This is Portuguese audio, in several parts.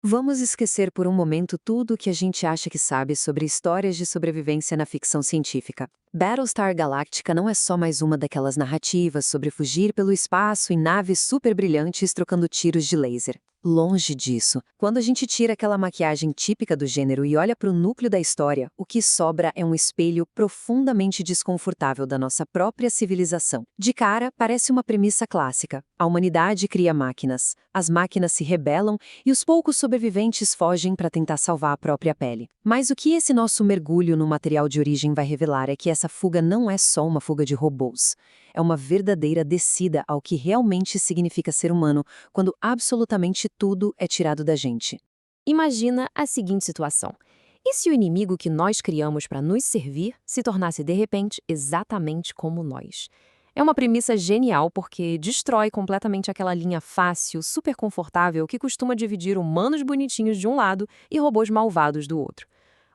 Vamos esquecer por um momento tudo o que a gente acha que sabe sobre histórias de sobrevivência na ficção científica. Battlestar Galactica não é só mais uma daquelas narrativas sobre fugir pelo espaço em naves super brilhantes trocando tiros de laser. Longe disso. Quando a gente tira aquela maquiagem típica do gênero e olha para o núcleo da história, o que sobra é um espelho profundamente desconfortável da nossa própria civilização. De cara, parece uma premissa clássica. A humanidade cria máquinas, as máquinas se rebelam e os poucos sobreviventes fogem para tentar salvar a própria pele. Mas o que esse nosso mergulho no material de origem vai revelar é que essa fuga não é só uma fuga de robôs. É uma verdadeira descida ao que realmente significa ser humano, quando absolutamente tudo é tirado da gente. Imagina a seguinte situação. E se o inimigo que nós criamos para nos servir se tornasse de repente exatamente como nós? É uma premissa genial porque destrói completamente aquela linha fácil, super confortável que costuma dividir humanos bonitinhos de um lado e robôs malvados do outro.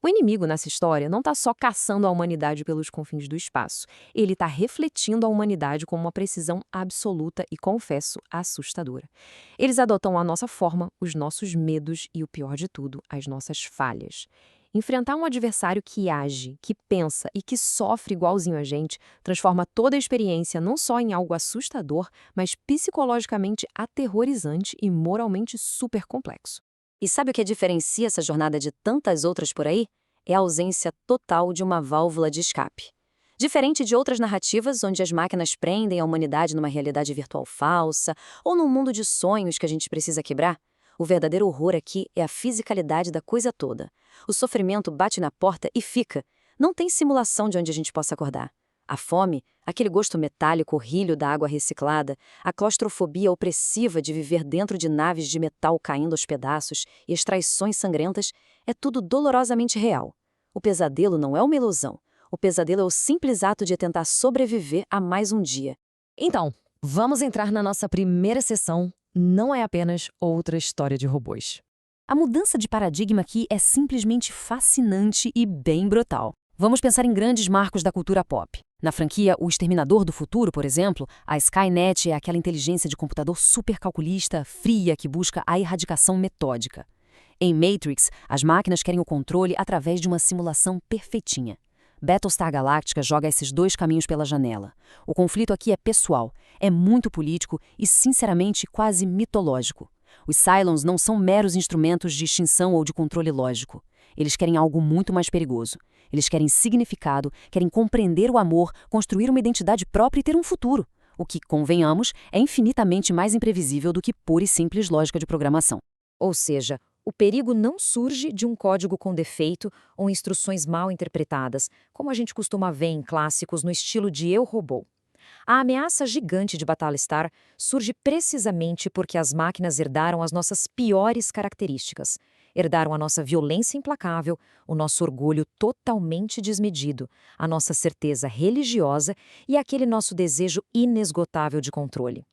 O inimigo nessa história não está só caçando a humanidade pelos confins do espaço. Ele está refletindo a humanidade com uma precisão absoluta e, confesso, assustadora. Eles adotam a nossa forma, os nossos medos e, o pior de tudo, as nossas falhas. Enfrentar um adversário que age, que pensa e que sofre igualzinho a gente transforma toda a experiência não só em algo assustador, mas psicologicamente aterrorizante e moralmente super complexo. E sabe o que diferencia essa jornada de tantas outras por aí? É a ausência total de uma válvula de escape. Diferente de outras narrativas onde as máquinas prendem a humanidade numa realidade virtual falsa ou num mundo de sonhos que a gente precisa quebrar, o verdadeiro horror aqui é a fisicalidade da coisa toda. O sofrimento bate na porta e fica. Não tem simulação de onde a gente possa acordar. A fome, aquele gosto metálico horrível da água reciclada, a claustrofobia opressiva de viver dentro de naves de metal caindo aos pedaços e as traições sangrentas, é tudo dolorosamente real. O pesadelo não é uma ilusão. O pesadelo é o simples ato de tentar sobreviver a mais um dia. Então, vamos entrar na nossa primeira sessão. Não é apenas outra história de robôs. A mudança de paradigma aqui é simplesmente fascinante e bem brutal. Vamos pensar em grandes marcos da cultura pop. Na franquia O Exterminador do Futuro, por exemplo, a Skynet é aquela inteligência de computador supercalculista, fria, que busca a erradicação metódica. Em Matrix, as máquinas querem o controle através de uma simulação perfeitinha. Battlestar Galactica joga esses dois caminhos pela janela. O conflito aqui é pessoal, é muito político e, sinceramente, quase mitológico. Os Cylons não são meros instrumentos de extinção ou de controle lógico. Eles querem algo muito mais perigoso. Eles querem significado, querem compreender o amor, construir uma identidade própria e ter um futuro. O que, convenhamos, é infinitamente mais imprevisível do que pura e simples lógica de programação. Ou seja, o perigo não surge de um código com defeito ou instruções mal interpretadas, como a gente costuma ver em clássicos no estilo de Eu, Robô. A ameaça gigante de Battlestar surge precisamente porque as máquinas herdaram as nossas piores características. Herdaram a nossa violência implacável, o nosso orgulho totalmente desmedido, a nossa certeza religiosa e aquele nosso desejo inesgotável de controle.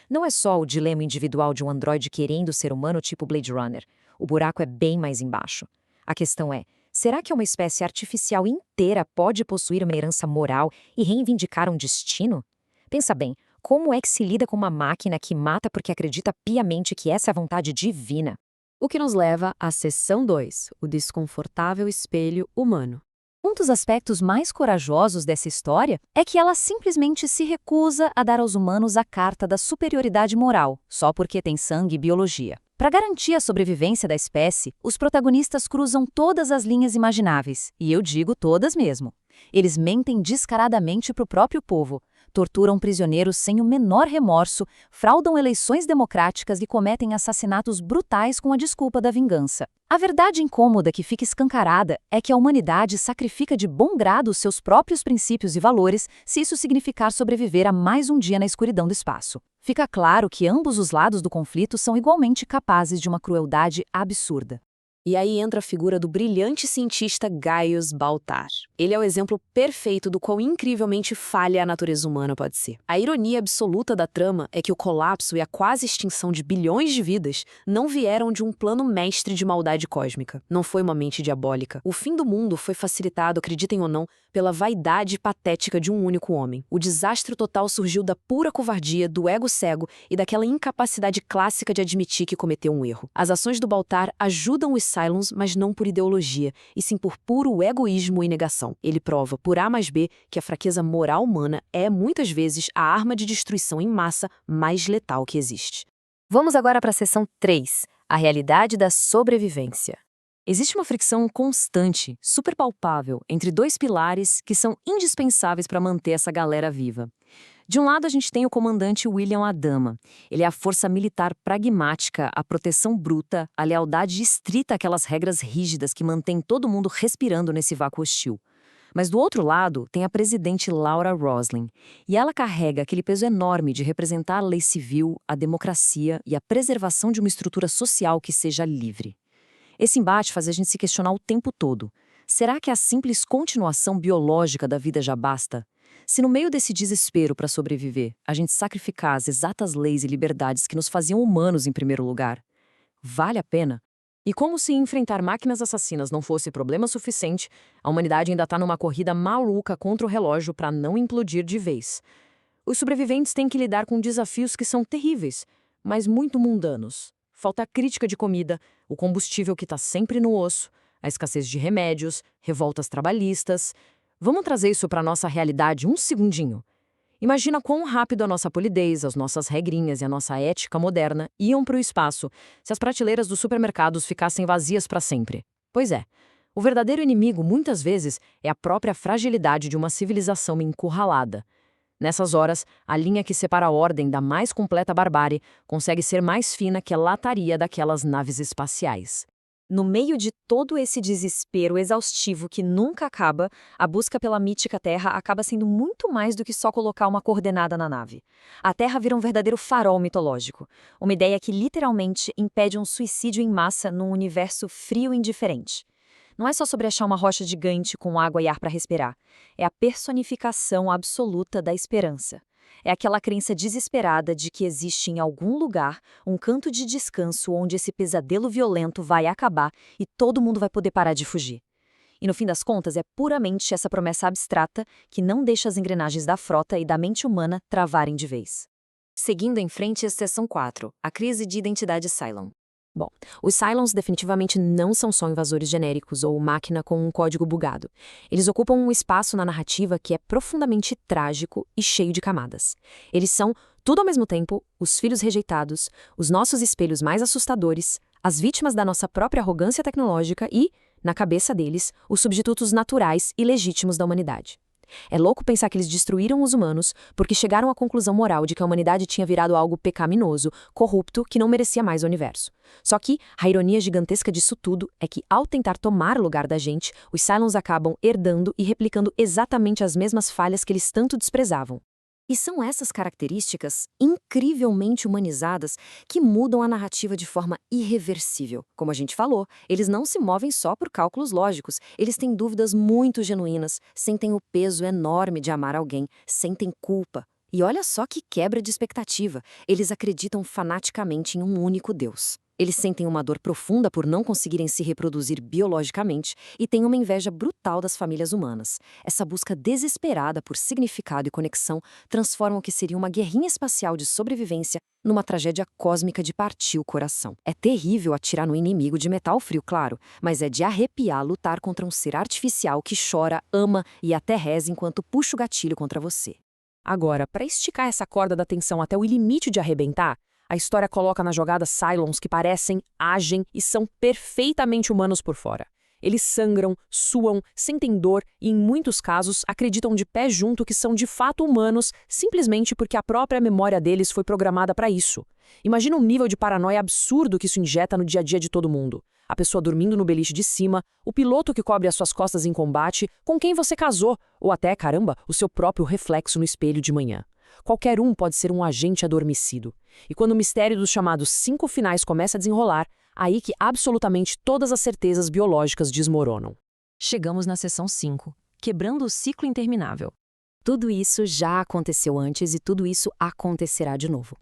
Não é só o dilema individual de um androide querendo ser humano tipo Blade Runner. O buraco é bem mais embaixo. A questão é, será que uma espécie artificial inteira pode possuir uma herança moral e reivindicar um destino? Pensa bem, como é que se lida com uma máquina que mata porque acredita piamente que essa é a vontade divina? O que nos leva à seção 2, o desconfortável espelho humano. Um dos aspectos mais corajosos dessa história é que ela simplesmente se recusa a dar aos humanos a carta da superioridade moral, só porque tem sangue e biologia. Para garantir a sobrevivência da espécie, os protagonistas cruzam todas as linhas imagináveis, e eu digo todas mesmo. Eles mentem descaradamente para o próprio povo, torturam prisioneiros sem o menor remorso, fraudam eleições democráticas e cometem assassinatos brutais com a desculpa da vingança. A verdade incômoda que fica escancarada é que a humanidade sacrifica de bom grado os seus próprios princípios e valores se isso significar sobreviver a mais um dia na escuridão do espaço. Fica claro que ambos os lados do conflito são igualmente capazes de uma crueldade absurda. E aí entra a figura do brilhante cientista Gaius Baltar. Ele é o exemplo perfeito do quão incrivelmente falha a natureza humana pode ser. A ironia absoluta da trama é que o colapso e a quase extinção de bilhões de vidas não vieram de um plano mestre de maldade cósmica. Não foi uma mente diabólica. O fim do mundo foi facilitado, acreditem ou não, pela vaidade patética de um único homem. O desastre total surgiu da pura covardia, do ego cego e daquela incapacidade clássica de admitir que cometeu um erro. As ações do Baltar ajudam os Cylons, mas não por ideologia, e sim por puro egoísmo e negação. Ele prova, por A mais B, que a fraqueza moral humana é, muitas vezes, a arma de destruição em massa mais letal que existe. Vamos agora para a seção 3, a realidade da sobrevivência. Existe uma fricção constante, super palpável, entre dois pilares que são indispensáveis para manter essa galera viva. De um lado, a gente tem o comandante William Adama. Ele é a força militar pragmática, a proteção bruta, a lealdade estrita àquelas regras rígidas que mantêm todo mundo respirando nesse vácuo hostil. Mas do outro lado, tem a presidente Laura Roslin, e ela carrega aquele peso enorme de representar a lei civil, a democracia e a preservação de uma estrutura social que seja livre. Esse embate faz a gente se questionar o tempo todo. Será que a simples continuação biológica da vida já basta? Se no meio desse desespero para sobreviver, a gente sacrificar as exatas leis e liberdades que nos faziam humanos em primeiro lugar, vale a pena? E como se enfrentar máquinas assassinas não fosse problema suficiente, a humanidade ainda está numa corrida maluca contra o relógio para não implodir de vez. Os sobreviventes têm que lidar com desafios que são terríveis, mas muito mundanos. Falta a crítica de comida, o combustível que está sempre no osso, a escassez de remédios, revoltas trabalhistas. Vamos trazer isso para a nossa realidade um segundinho. Imagina quão rápido a nossa polidez, as nossas regrinhas e a nossa ética moderna iam para o espaço se as prateleiras dos supermercados ficassem vazias para sempre. Pois é, o verdadeiro inimigo, muitas vezes, é a própria fragilidade de uma civilização encurralada. Nessas horas, a linha que separa a ordem da mais completa barbárie consegue ser mais fina que a lataria daquelas naves espaciais. No meio de todo esse desespero exaustivo que nunca acaba, a busca pela mítica Terra acaba sendo muito mais do que só colocar uma coordenada na nave. A Terra vira um verdadeiro farol mitológico, uma ideia que literalmente impede um suicídio em massa num universo frio e indiferente. Não é só sobre achar uma rocha gigante com água e ar para respirar, é a personificação absoluta da esperança. É aquela crença desesperada de que existe em algum lugar um canto de descanso onde esse pesadelo violento vai acabar e todo mundo vai poder parar de fugir. E no fim das contas é puramente essa promessa abstrata que não deixa as engrenagens da frota e da mente humana travarem de vez. Seguindo em frente à seção 4, a crise de identidade Cylon. Bom, os Cylons definitivamente não são só invasores genéricos ou máquina com um código bugado. Eles ocupam um espaço na narrativa que é profundamente trágico e cheio de camadas. Eles são, tudo ao mesmo tempo, os filhos rejeitados, os nossos espelhos mais assustadores, as vítimas da nossa própria arrogância tecnológica e, na cabeça deles, os substitutos naturais e legítimos da humanidade. É louco pensar que eles destruíram os humanos porque chegaram à conclusão moral de que a humanidade tinha virado algo pecaminoso, corrupto, que não merecia mais o universo. Só que a ironia gigantesca disso tudo é que, ao tentar tomar o lugar da gente, os Cylons acabam herdando e replicando exatamente as mesmas falhas que eles tanto desprezavam. E são essas características, incrivelmente humanizadas, que mudam a narrativa de forma irreversível. Como a gente falou, eles não se movem só por cálculos lógicos, eles têm dúvidas muito genuínas, sentem o peso enorme de amar alguém, sentem culpa. E olha só que quebra de expectativa, eles acreditam fanaticamente em um único Deus. Eles sentem uma dor profunda por não conseguirem se reproduzir biologicamente e têm uma inveja brutal das famílias humanas. Essa busca desesperada por significado e conexão transforma o que seria uma guerrinha espacial de sobrevivência numa tragédia cósmica de partir o coração. É terrível atirar no inimigo de metal frio, claro, mas é de arrepiar lutar contra um ser artificial que chora, ama e até reza enquanto puxa o gatilho contra você. Agora, para esticar essa corda da tensão até o limite de arrebentar, a história coloca na jogada Cylons que parecem, agem e são perfeitamente humanos por fora. Eles sangram, suam, sentem dor e, em muitos casos, acreditam de pé junto que são de fato humanos simplesmente porque a própria memória deles foi programada para isso. Imagina um nível de paranoia absurdo que isso injeta no dia a dia de todo mundo. A pessoa dormindo no beliche de cima, o piloto que cobre as suas costas em combate, com quem você casou, ou até, caramba, o seu próprio reflexo no espelho de manhã. Qualquer um pode ser um agente adormecido. E quando o mistério dos chamados 5 finais começa a desenrolar, Aí que absolutamente todas as certezas biológicas desmoronam. Chegamos na seção 5, quebrando o ciclo interminável. Tudo isso já aconteceu antes e tudo isso acontecerá de novo.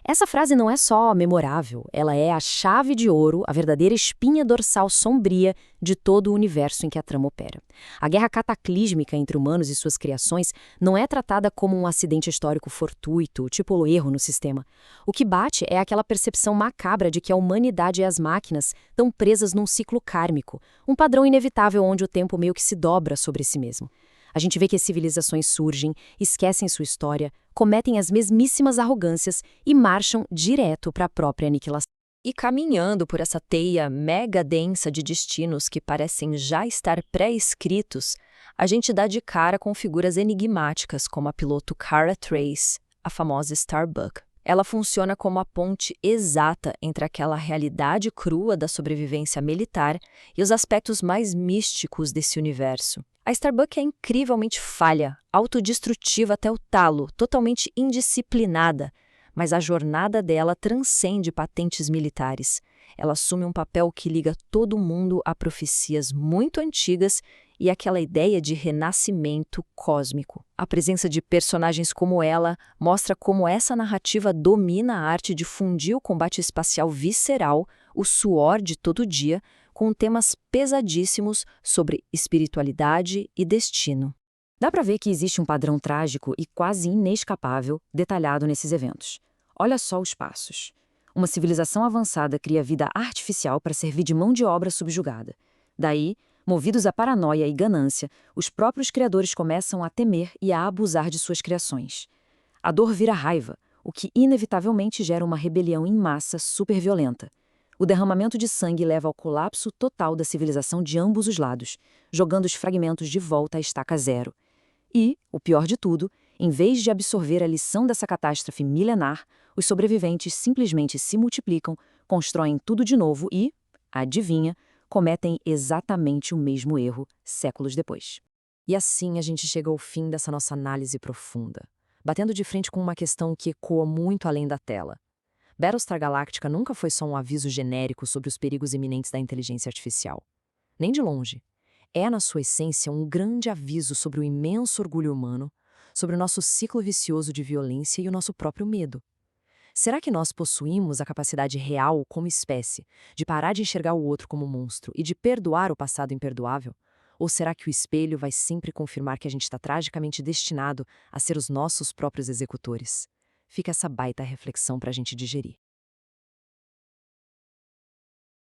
Essa frase não é só memorável, ela é a chave de ouro, a verdadeira espinha dorsal sombria de todo o universo em que a trama opera. A guerra cataclísmica entre humanos e suas criações não é tratada como um acidente histórico fortuito, tipo erro no sistema. O que bate é aquela percepção macabra de que a humanidade e as máquinas estão presas num ciclo kármico, um padrão inevitável onde o tempo meio que se dobra sobre si mesmo. A gente vê que as civilizações surgem, esquecem sua história, cometem as mesmíssimas arrogâncias e marcham direto para a própria aniquilação. E caminhando por essa teia mega densa de destinos que parecem já estar pré-escritos, a gente dá de cara com figuras enigmáticas como a piloto Kara Trace, a famosa Starbuck. Ela funciona como a ponte exata entre aquela realidade crua da sobrevivência militar e os aspectos mais místicos desse universo. A Starbuck é incrivelmente falha, autodestrutiva até o talo, totalmente indisciplinada, mas a jornada dela transcende patentes militares. Ela assume um papel que liga todo mundo a profecias muito antigas e aquela ideia de renascimento cósmico. A presença de personagens como ela mostra como essa narrativa domina a arte de fundir o combate espacial visceral, o suor de todo dia, com temas pesadíssimos sobre espiritualidade e destino. Dá para ver que existe um padrão trágico e quase inescapável detalhado nesses eventos. Olha só os passos. Uma civilização avançada cria vida artificial para servir de mão de obra subjugada. Daí, movidos à paranoia e ganância, os próprios criadores começam a temer e a abusar de suas criações. A dor vira raiva, o que inevitavelmente gera uma rebelião em massa superviolenta. O derramamento de sangue leva ao colapso total da civilização de ambos os lados, jogando os fragmentos de volta à estaca zero. E, o pior de tudo, em vez de absorver a lição dessa catástrofe milenar, os sobreviventes simplesmente se multiplicam, constroem tudo de novo e, adivinha, cometem exatamente o mesmo erro séculos depois. E assim a gente chega ao fim dessa nossa análise profunda, batendo de frente com uma questão que ecoa muito além da tela. Battlestar Galactica nunca foi só um aviso genérico sobre os perigos iminentes da inteligência artificial. Nem de longe. É, na sua essência, um grande aviso sobre o imenso orgulho humano, sobre o nosso ciclo vicioso de violência e o nosso próprio medo. Será que nós possuímos a capacidade real, como espécie, de parar de enxergar o outro como monstro e de perdoar o passado imperdoável? Ou será que o espelho vai sempre confirmar que a gente está tragicamente destinado a ser os nossos próprios executores? Fica essa baita reflexão para a gente digerir.